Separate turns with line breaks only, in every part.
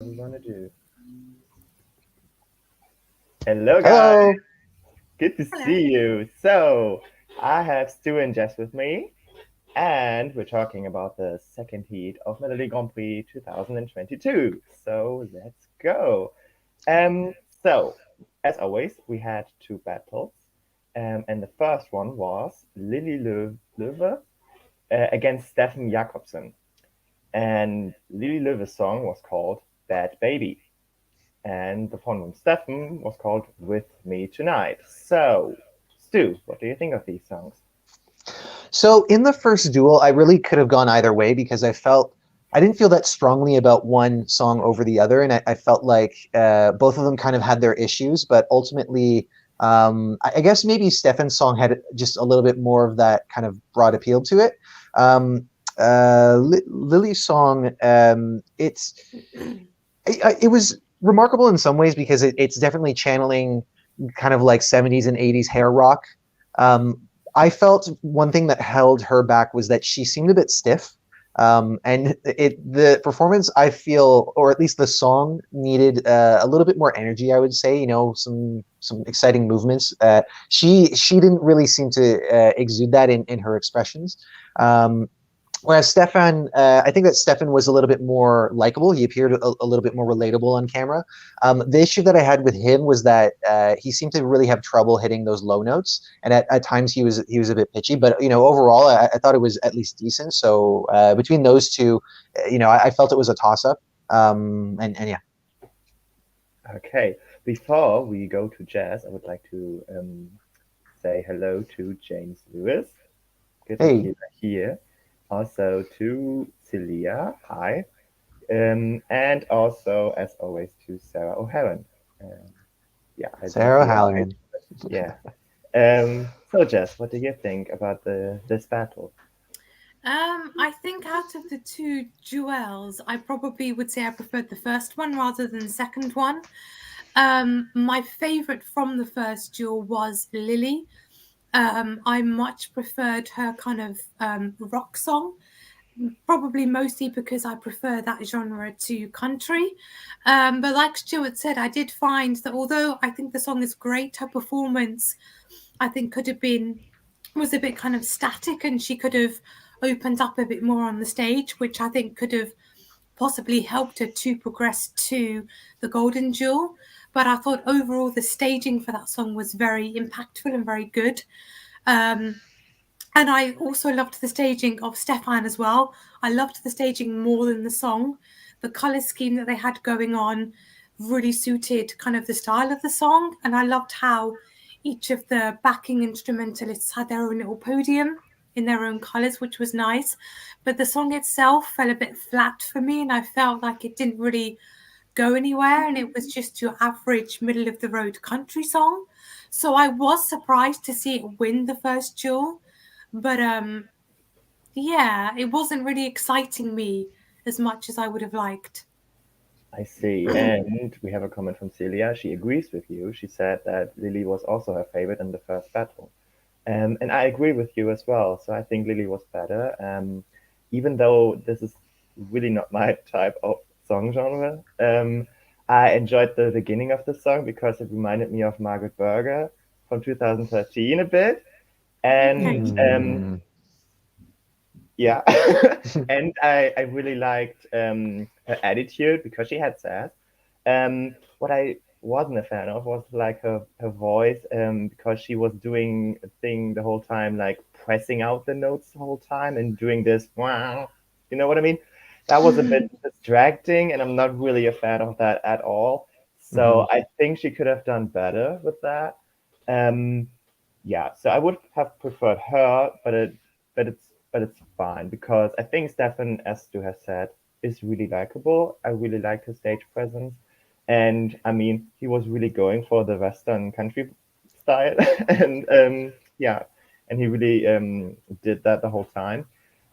we want to do. Hello, guys.
Hello.
Good to
Hello.
see you. So, I have Stu and Jess with me, and we're talking about the second heat of Melodi Grand Prix 2022. So, let's go. Um, so, as always, we had two battles, and the first one was Löwe against Steffen Jakobsen. And Lily Löwe's song was called Bad Baby. And the one from Steffen was called With Me Tonight. So, Stu, what do you think of these songs?
So in the first duel, I really could have gone either way because I didn't feel that strongly about one song over the other, and I felt like both of them kind of had their issues. But ultimately, I guess maybe Steffen's song had just a little bit more of that kind of broad appeal to it. Lily's song, it was remarkable in some ways because it's definitely channeling kind of like 70s and 80s hair rock. Um, I felt one thing that held her back was that she seemed a bit stiff. And the performance, I feel, or at least the song, needed a little bit more energy. I would say, some exciting movements. She didn't really seem to exude that in her expressions. Whereas Stefan, I think that Stefan was a little bit more likable. He appeared a little bit more relatable on camera. The issue that I had with him was that he seemed to really have trouble hitting those low notes, and at times he was a bit pitchy. But overall, I thought it was at least decent. So between those two, I felt it was a toss up. And yeah.
Okay, before we go to Jazz, I would like to say hello to James Lewis. Good that
Hey,
you are here. Also to Celia, hi. And also, as always, to Sarah O'Haran. Um, yeah, I didn't
Sarah
see her face.
Halloran.
Yeah. So Jess, what do you think about this battle?
I think out of the two duels, I probably would say I preferred the first one rather than the second one. My favourite from the first duel was Lily. I much preferred her kind of rock song, probably mostly because I prefer that genre to country. But like Stuart said, I did find that although I think the song is great, her performance I think could have been was a bit kind of static, and she could have opened up a bit more on the stage, which I think could have possibly helped her to progress to the Golden Jewel. But I thought overall the staging for that song was very impactful and very good. Um, and I also loved the staging of Stefan as well. I loved the staging more than the song. The color scheme that they had going on really suited kind of the style of the song. And I loved how each of the backing instrumentalists had their own little podium in their own colors, which was nice. But the song itself fell a bit flat for me, and I felt like it didn't really go anywhere, and it was just your average middle of the road country song. So I was surprised to see it win the first duel, but yeah, it wasn't really exciting me as much as I would have liked.
I see. And we have a comment from Celia. She agrees with you. She said that Lily was also her favorite in the first battle. And I agree with you as well. So I think Lily was better. Even though this is really not my type of song genre, I enjoyed the beginning of the song because it reminded me of Margaret Berger from 2013 a bit. And
Okay.
Mm.
yeah, and I really liked her attitude because she had sass. What I wasn't a fan of was like her voice, because she was doing a thing the whole time, like pressing out the notes the whole time and doing this, wow, you know what I mean? That was a bit distracting, and I'm not really a fan of that at all. So
Mhm.
I think she could have done better with that. Um, yeah, so I would have preferred her, but it's fine because I think Stefan, as Stu has said, is really likable. I really liked his stage presence, and I mean, he was really going for the Western country style, and yeah, and he really did that the whole time.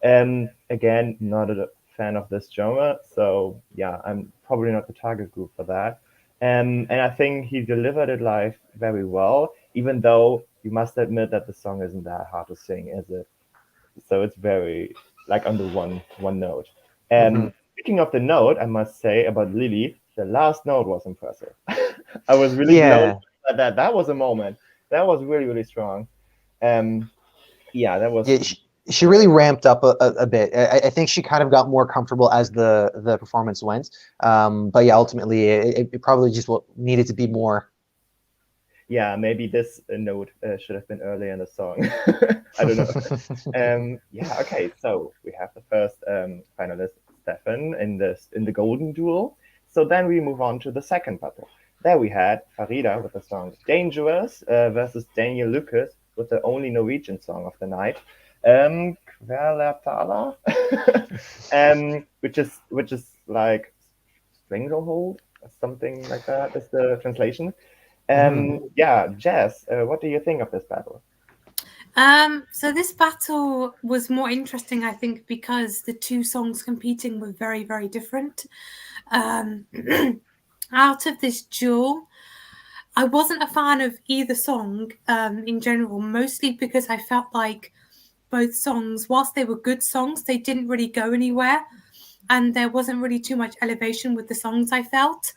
Again, not a fan of this genre, so yeah, I'm probably not the target group for that. And I think he delivered it live very well, even though you must admit that the song isn't that hard to sing, is it? So it's very like on the one note.
Mhm.
speaking of the note, I must say about Lily, the last note was impressive. I was really blown by that. That was a moment. That was really, really strong. That was.
Yeah, she really ramped up a bit. I think she kind of got more comfortable as the performance went. But yeah, ultimately, it probably just needed to be more.
Yeah, maybe this note should have been earlier in the song. I don't know. Okay. So we have the first finalist, Steffen, in the golden duel. So then we move on to the second battle. There we had Farida with the song "Dangerous" versus Daniel Lukas with the only Norwegian song of the night, Kvelertak, which is like stranglehold or something like that is the translation. Jess, what do you think of this battle?
So this battle was more interesting, I think, because the two songs competing were very, very different. Out of this duel, I wasn't a fan of either song in general, mostly because I felt like both songs, whilst they were good songs, they didn't really go anywhere. And there wasn't really too much elevation with the songs, I felt.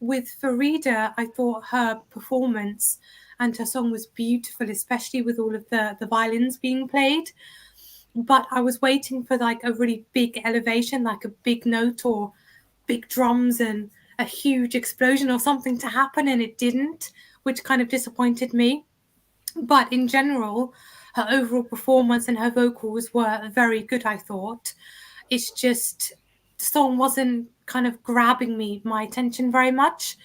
With Farida, I thought her performance and her song was beautiful, especially with all of the violins being played. But I was waiting for like a really big elevation, like a big note or big drums and a huge explosion or something to happen, and it didn't, which kind of disappointed me. But in general, her overall performance and her vocals were very good, I thought. It's just the song wasn't kind of grabbing my attention very much.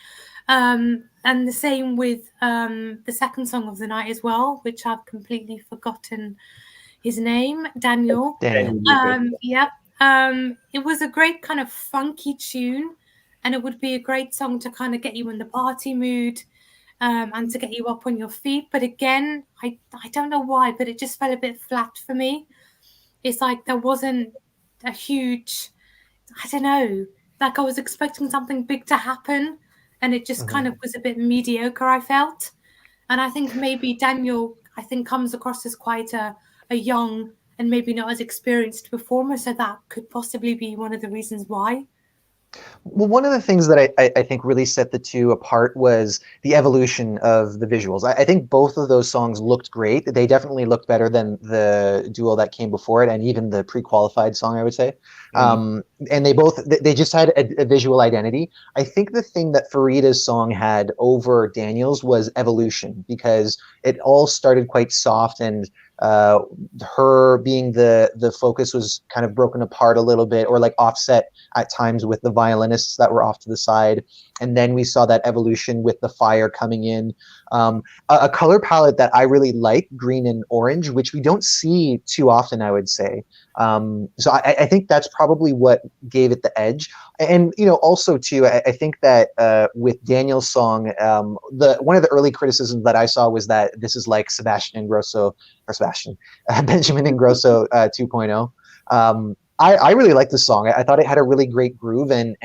And the same with the second song of the night as well, which I've completely forgotten his name, Daniel.
Daniel.
It was a great kind of funky tune, and it would be a great song to kind of get you in the party mood and to get you up on your feet. But again, I don't know why, but it just fell a bit flat for me. It's like there wasn't a huge, I don't know, like I was expecting something big to happen, and it just kind of was a bit mediocre, I felt. And I think maybe Daniel, comes across as quite a young and maybe not as experienced performer, so that could possibly be one of the reasons why.
Well, one of the things that I think really set the two apart was the evolution of the visuals. I think both of those songs looked great. They definitely looked better than the duel that came before it, and even the pre-qualified song, I would say. And they just had a visual identity. I think the thing that Farida's song had over Daniel's was evolution, because it all started quite soft, and her being the focus was kind of broken apart a little bit, or like offset at times with the violinists that were off to the side. And then we saw that evolution with the fire coming in. A color palette that I really like, green and orange, which we don't see too often, I would say. So I think that's probably what gave it the edge. And, also too, I think that with Daniel's song, one of the early criticisms that I saw was that this is like Benjamin Ingrosso 2.0. I really like the song. I thought it had a really great groove, and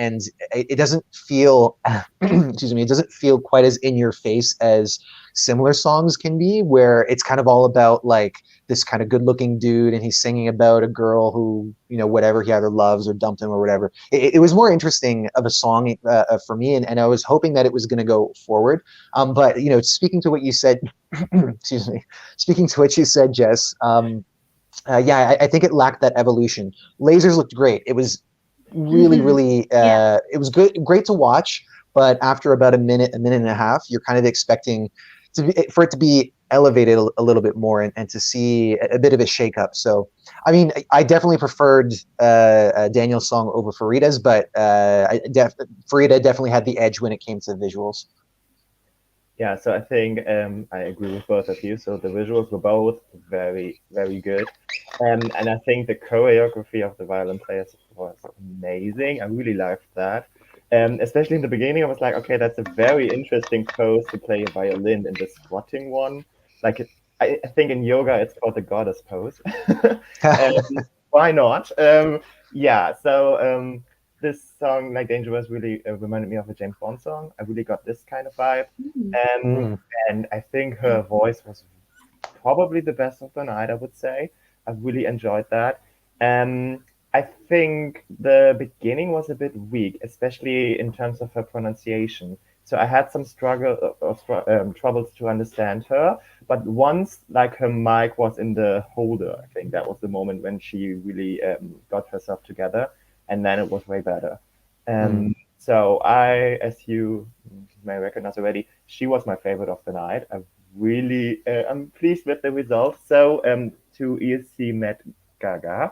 it doesn't feel, excuse me, it doesn't feel quite as in your face as similar songs can be, where it's kind of all about like this kind of good looking dude, and he's singing about a girl who, whatever, he either loves or dumped him or whatever. It was more interesting of a song for me, and I was hoping that it was going to go forward. But, speaking to what you said, excuse me, speaking to what you said, Jess, I think it lacked that evolution. Lasers looked great. It was really, really, it was great to watch. But after about a minute and a half, you're kind of expecting for it to be elevated a little bit more, and to see a bit of a shakeup. So, I mean, I definitely preferred Daniel's song over Farida's, but Farida definitely had the edge when it came to visuals.
Yeah, so I think I agree with both of you. So the visuals were both very, very good. And I think the choreography of the violin players was amazing. I really liked that. Especially in the beginning, I was like, okay, that's a very interesting pose to play a violin in the squatting one. Like, I think in yoga, it's called the goddess pose. Why not? This song, like Dangerous, really reminded me of a James Bond song. I really got this kind of vibe. And I think her voice was probably the best of the night, I would say. I really enjoyed that. I think the beginning was a bit weak, especially in terms of her pronunciation. So I had some troubles to understand her. But once, like, her mic was in the holder, I think that was the moment when she really got herself together, and then it was way better. So as you may recognize already, she was my favorite of the night. I'm pleased with the results. So to ESC Met Gaga.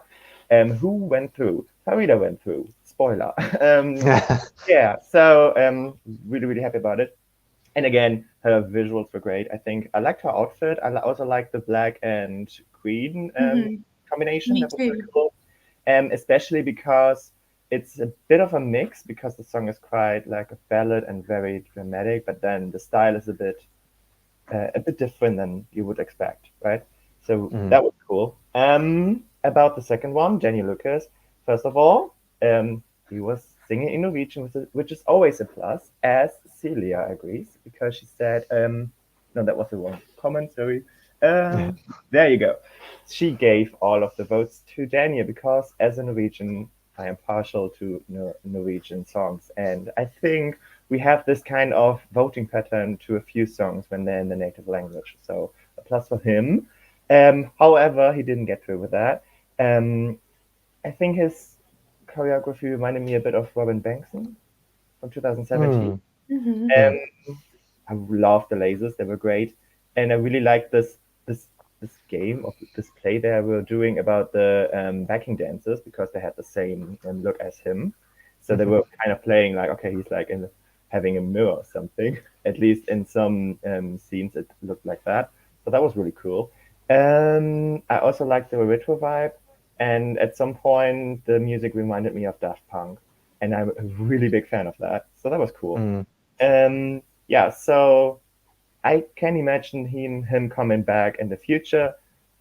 Who went through? Farida went through. Spoiler. Yeah, so really, really happy about it. And again, her visuals were great. I think I liked her outfit. I also liked the black and green combination.
Me
That was really
too.
cool. Especially because it's a bit of a mix, because the song is quite like a ballad and very dramatic, but then the style is a bit different than you would expect, right? So that was cool. About the second one, Jenny Lukas. First of all, he was singing in Norwegian, which is always a plus, as Celia agrees, because she said, no, that was the wrong comment, sorry. There you go. She gave all of the votes to Jenny because, as a Norwegian, I am partial to Norwegian songs. And I think we have this kind of voting pattern to a few songs when they're in the native language. So a plus for him. However, he didn't get through with that. I think his choreography reminded me a bit of Robin Bankson from 2017. I loved the lasers; they were great, and I really liked this game of this play they were doing about the backing dancers, because they had the same look as him. So they were kind of playing like, okay, he's like having a mirror or something. At least in some scenes, it looked like that. So that was really cool. I also liked the retro vibe, and at some point, the music reminded me of Daft Punk, and I'm a really big fan of that. So that was cool. Yeah, so I can imagine him coming back in the future.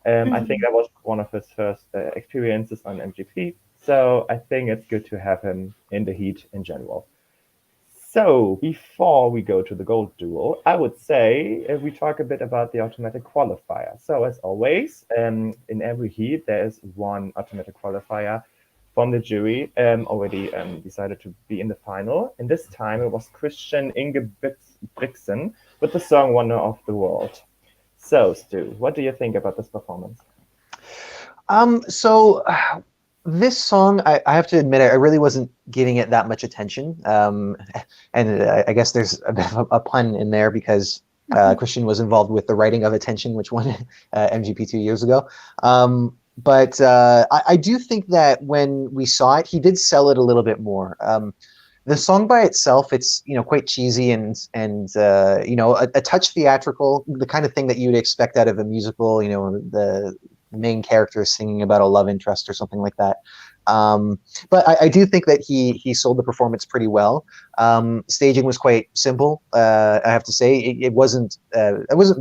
I think that was one of his first experiences on MGP. So I think it's good to have him in the heat in general. So before we go to the gold duel, I would say we talk a bit about the automatic qualifier. So as always, in every heat, there is one automatic qualifier from the jury already decided to be in the final. And this time it was Christian Ingebrigtsen with the song Wonder of the World. So, Stu, what do you think about this performance?
So this song, I have to admit, I really wasn't giving it that much attention. And I guess there's a bit of a pun in there because Christian was involved with the writing of Attention, which won MGP 2 years ago. But I do think that when we saw it, he did sell it a little bit more. The song by itself, it's quite cheesy and a touch theatrical, the kind of thing that you'd expect out of a musical. The main character is singing about a love interest or something like that. But I do think that he sold the performance pretty well. Staging was quite simple. I have to say it wasn't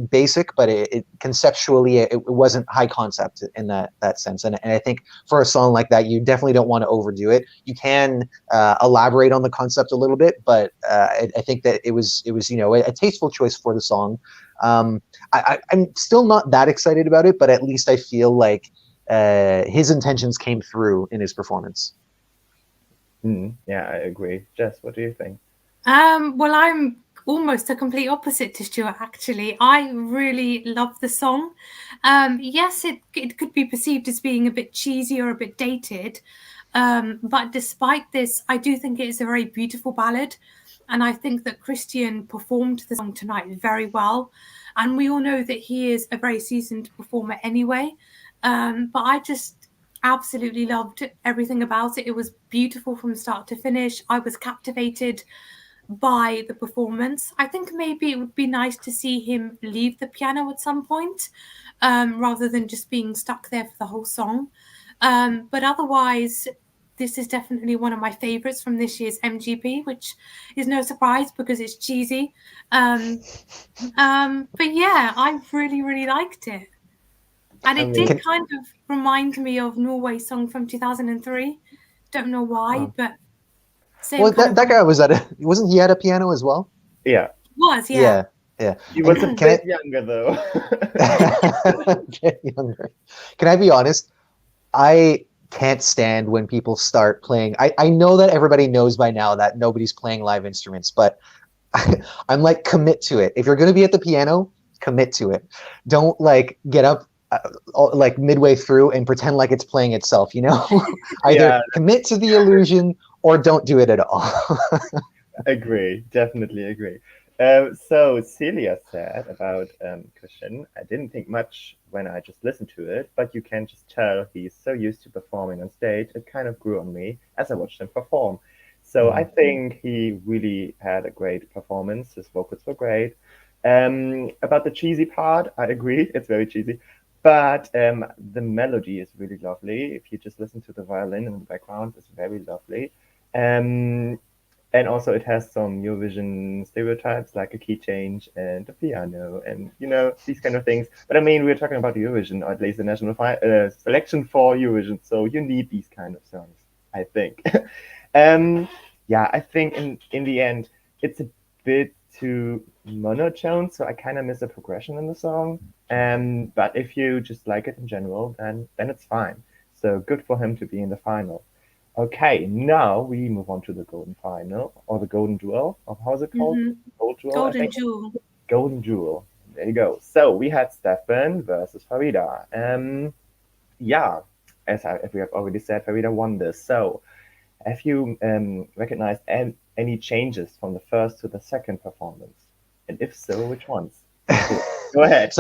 basic, but it conceptually it wasn't high concept in that sense. And I think for a song like that, you definitely don't want to overdo it. You can elaborate on the concept a little bit, but I think that it was a tasteful choice for the song. I'm still not that excited about it, but at least I feel like his intentions came through in his performance.
Yeah, I agree. Jess, what do you think?
Well, I'm almost a complete opposite to Stuart, actually. I really love the song. Yes, it could be perceived as being a bit cheesy or a bit dated, but despite this, I do think it is a very beautiful ballad. And I think that Christian performed the song tonight very well. And we all know that he is a very seasoned performer anyway. But I just absolutely loved everything about it. It was beautiful from start to finish. I was captivated by the performance. I think maybe it would be nice to see him leave the piano at some point, rather than just being stuck there for the whole song. But otherwise, this is definitely one of my favorites from this year's MGP, which is no surprise because it's cheesy. But yeah, I really, really liked it. And it did kind of remind me of Norway's song from 2003. Don't know why, but same.
Well, that guy wasn't he at a piano as well?
Yeah.
Was, yeah.
Yeah.
He was a bit younger though.
Younger. Can I be honest? I can't stand when people start playing. I know that everybody knows by now that nobody's playing live instruments, but I'm like, commit to it. If you're going to be at the piano, commit to it. Don't like get up like midway through and pretend like it's playing itself, you know? Either commit to the illusion or don't do it at all.
Agree, definitely agree. So Celia said about Christian, I didn't think much when I just listened to it, but you can just tell he's so used to performing on stage, it kind of grew on me as I watched him perform. So I think he really had a great performance. His vocals were great. About the cheesy part, I agree, it's very cheesy. But the melody is really lovely. If you just listen to the violin in the background, it's very lovely. And also it has some Eurovision stereotypes like a key change and a piano and, you know, these kind of things. But I mean, we're talking about Eurovision, or at least the national selection for Eurovision. So you need these kind of songs, I think. Yeah, I think in the end, it's a bit too monotone. So I kind of miss the progression in the song. But if you just like it in general, then it's fine. So good for him to be in the final. Okay, now we move on to the golden final, or the golden duel, or how's it called? Gold duel,
Golden Jewel.
Golden duel. There you go. So we had Steffen versus Farida. Yeah, as we have already said, Farida won this. So have you recognized any changes from the first to the second performance? And if so, which ones? Go ahead.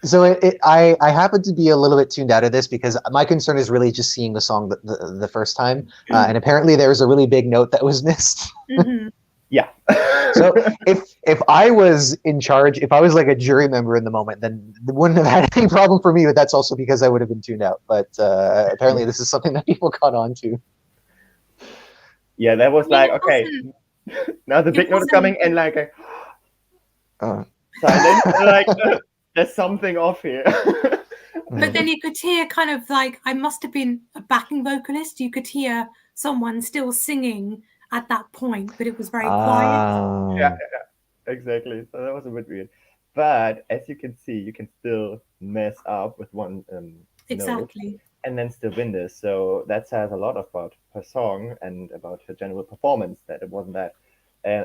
So I happen to be a little bit tuned out of this because my concern is really just seeing the song the first time, and apparently there was a really big note that was missed.
Yeah.
So if I was in charge, if I was like a jury member in the moment, then it wouldn't have had any problem for me. But that's also because I would have been tuned out. But apparently this is something that people caught on to.
Yeah, that was like, okay, now the big note is coming, and like silence, like there's something off here.
But then you could hear kind of like, I must have been a backing vocalist. You could hear someone still singing at that point, but it was very quiet.
Yeah, exactly. So that was a bit weird. But as you can see, you can still mess up with one
exactly
note and then still win this. So that says a lot about her song and about her general performance, that it wasn't that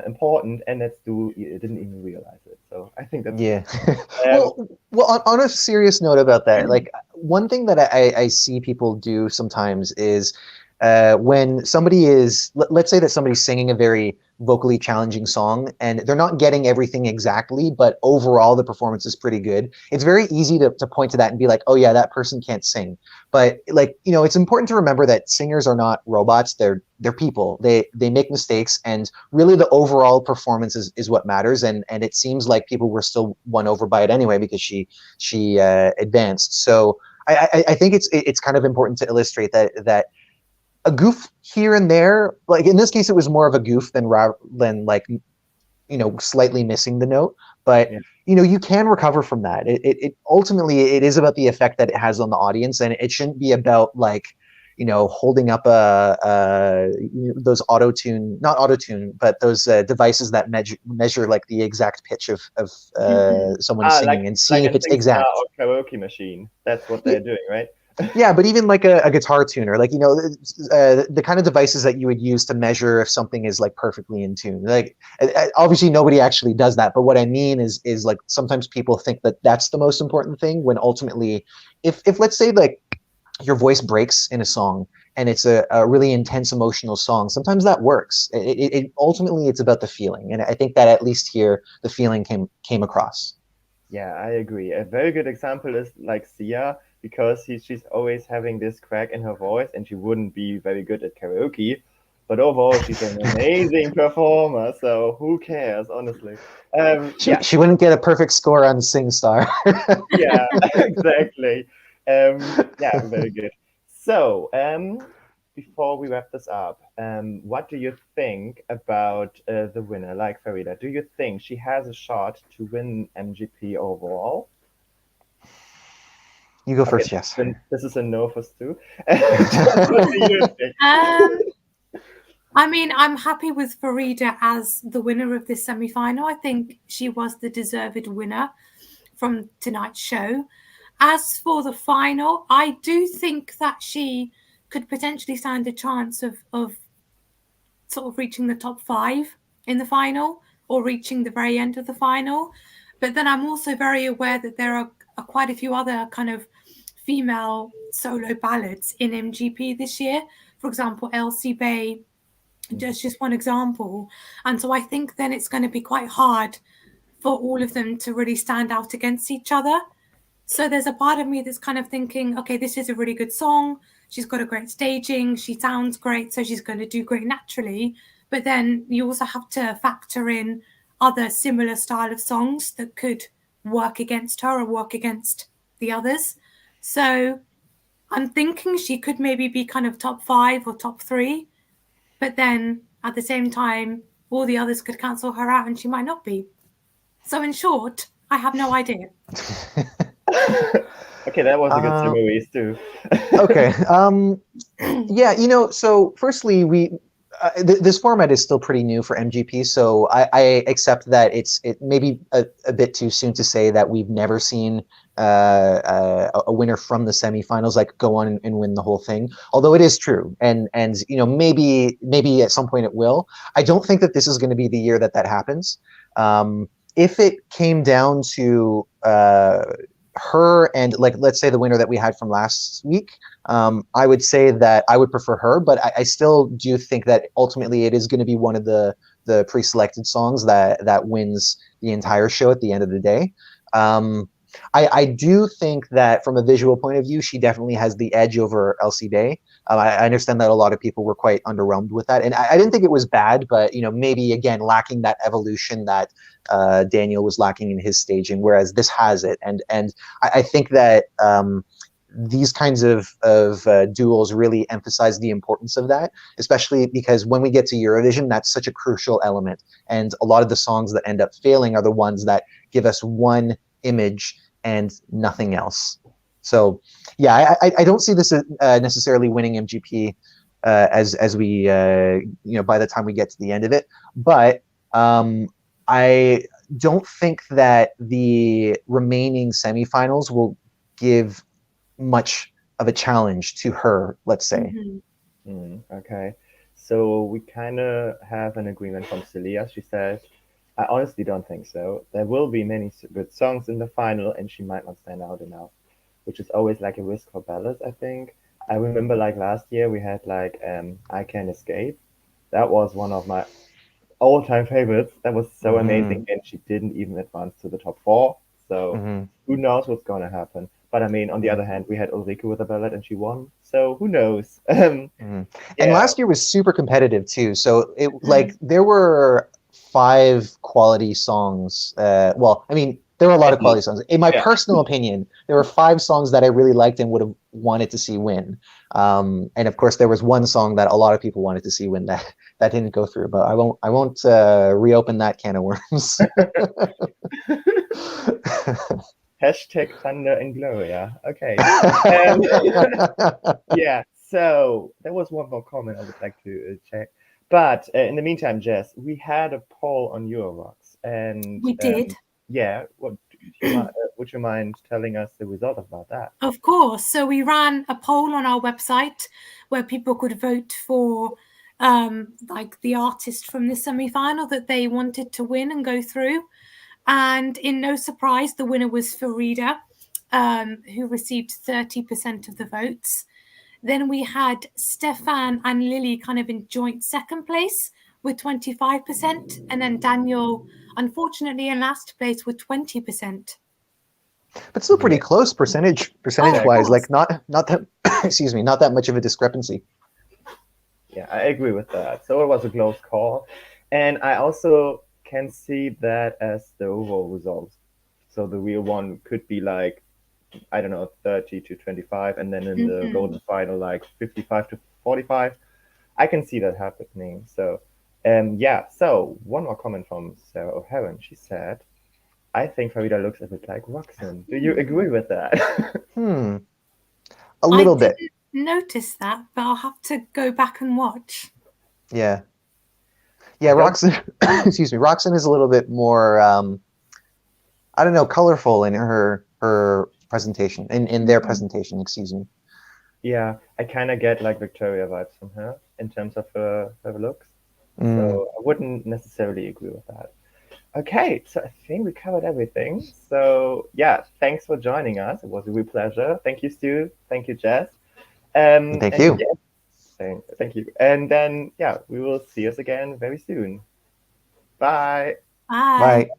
important, and that Stu didn't even realize it. So I think that's
well, on a serious note about that, like one thing that I see people do sometimes is when somebody is, let's say that somebody's singing a very vocally challenging song and they're not getting everything exactly, but overall the performance is pretty good. It's very easy to point to that and be like, oh yeah, that person can't sing. But like, you know, it's important to remember that singers are not robots. They're people. They make mistakes, and really the overall performance is what matters. And it seems like people were still won over by it anyway because she advanced. So I think it's kind of important to illustrate that a goof here and there, like in this case, it was more of a goof than like, you know, slightly missing the note. But you know, you can recover from that. It ultimately it is about the effect that it has on the audience, and it shouldn't be about like, you know, holding up those not auto tune, but those devices that measure like the exact pitch of someone singing, like, and seeing like if it's exact.
Or karaoke machine. That's what they're doing, right?
Yeah, but even like a guitar tuner, like, you know, the kind of devices that you would use to measure if something is like perfectly in tune. Like, obviously nobody actually does that, but what I mean is like sometimes people think that that's the most important thing, when ultimately, if let's say like your voice breaks in a song and it's a really intense emotional song, sometimes that works. It ultimately it's about the feeling, and I think that at least here the feeling came across.
Yeah, I agree. A very good example is like Sia, because she's always having this crack in her voice, and she wouldn't be very good at karaoke. But overall, she's an amazing performer. So who cares, honestly?
She wouldn't get a perfect score on SingStar.
Yeah, exactly. Yeah, very good. So before we wrap this up, what do you think about the winner, like Farida? Do you think she has a shot to win MGP overall?
You go first, Jess.
This is a no for Stu. What do you think?
I mean, I'm happy with Farida as the winner of this semi-final. I think she was the deserved winner from tonight's show. As for the final, I do think that she could potentially stand a chance of sort of reaching the top 5 in the final or reaching the very end of the final. But then I'm also very aware that there are quite a few other kind of female solo ballads in MGP this year. For example, Elsie Bay, just one example. And so I think then it's going to be quite hard for all of them to really stand out against each other. So there's a part of me that's kind of thinking, okay, this is a really good song. She's got a great staging. She sounds great. So she's going to do great naturally. But then you also have to factor in other similar style of songs that could work against her or work against the others. So I'm thinking she could maybe be kind of top 5 or top 3. But then at the same time, all the others could cancel her out and she might not be. So in short, I have no idea.
Okay, that was a good summary too.
Okay. Yeah, so firstly, this format is still pretty new for MGP, so I accept that it may be a bit too soon to say that we've never seen a winner from the semifinals go on and win the whole thing. Although it is true, and maybe at some point it will. I don't think that this is going to be the year that happens. If it came down to her and let's say the winner that we had from last week, I would say that I would prefer her, but I still do think that ultimately it is going to be one of the pre-selected songs that wins the entire show at the end of the day. I do think that from a visual point of view, she definitely has the edge over Elsie Bay. I understand that a lot of people were quite underwhelmed with that, and I didn't think it was bad, but maybe again lacking that evolution that Daniel was lacking in his staging, whereas this has it, and I think that these kinds of duels really emphasize the importance of that, especially because when we get to Eurovision, that's such a crucial element, and a lot of the songs that end up failing are the ones that give us one image and nothing else. So yeah, I don't see this necessarily winning MGP as we by the time we get to the end of it, but I don't think that the remaining semifinals will give much of a challenge to her, let's say.
Okay, so we kind of have an agreement from Celia. She said, I honestly don't think so. There will be many good songs in the final and she might not stand out enough, which is always a risk for ballads, I think. I remember last year we had I Can't Escape. That was one of my all-time favorites. That was so amazing, and she didn't even advance to the top 4. So who knows what's going to happen? But I mean, on the other hand, we had Ulrike with a ballad and she won. So who knows?
And last year was super competitive too. So it there were 5 quality songs. Well, I mean, there were a lot of quality songs. In my personal opinion, there were 5 songs that I really liked and would have wanted to see win. And of course, there was one song that a lot of people wanted to see win that didn't go through. But I won't reopen that can of worms.
Hashtag Thunder and Gloria. Okay. Yeah. So there was one more comment I would like to check. But in the meantime, Jess, we had a poll on Eurorocks, and
we did.
Yeah. Would you mind telling us the result about that?
Of course. So we ran a poll on our website where people could vote for the artist from the semi-final that they wanted to win and go through. And in no surprise, the winner was Farida, who received 30% of the votes. Then we had Stefan and Lily kind of in joint second place with 25%. And then Daniel, unfortunately, in last place with 20%.
But still pretty close percentage-wise. Not that excuse me, not that much of a discrepancy.
Yeah, I agree with that. So it was a close call. And I also can see that as the overall result. So the real one could be 30 to 25, and then in the golden final 55 to 45. I can see that happening. So so one more comment from Sarah O'Haran. She said, I think Farida looks a bit like Roxanne. Do you agree with that?
A little bit.
I didn't notice that, but I'll have to go back and watch.
Yeah, Roxanne. Excuse me. Roxanne is a little bit more, I don't know, colorful in her presentation, in their presentation. Excuse me.
Yeah, I kind of get like Victoria vibes from her in terms of her looks.
Mm.
So I wouldn't necessarily agree with that. Okay, so I think we covered everything. So yeah, thanks for joining us. It was a real pleasure. Thank you, Stu. Thank you, Jess.
Thank
and
you.
yeah, thank you. And then yeah, we will see us again very soon. Bye.
Bye.
Bye.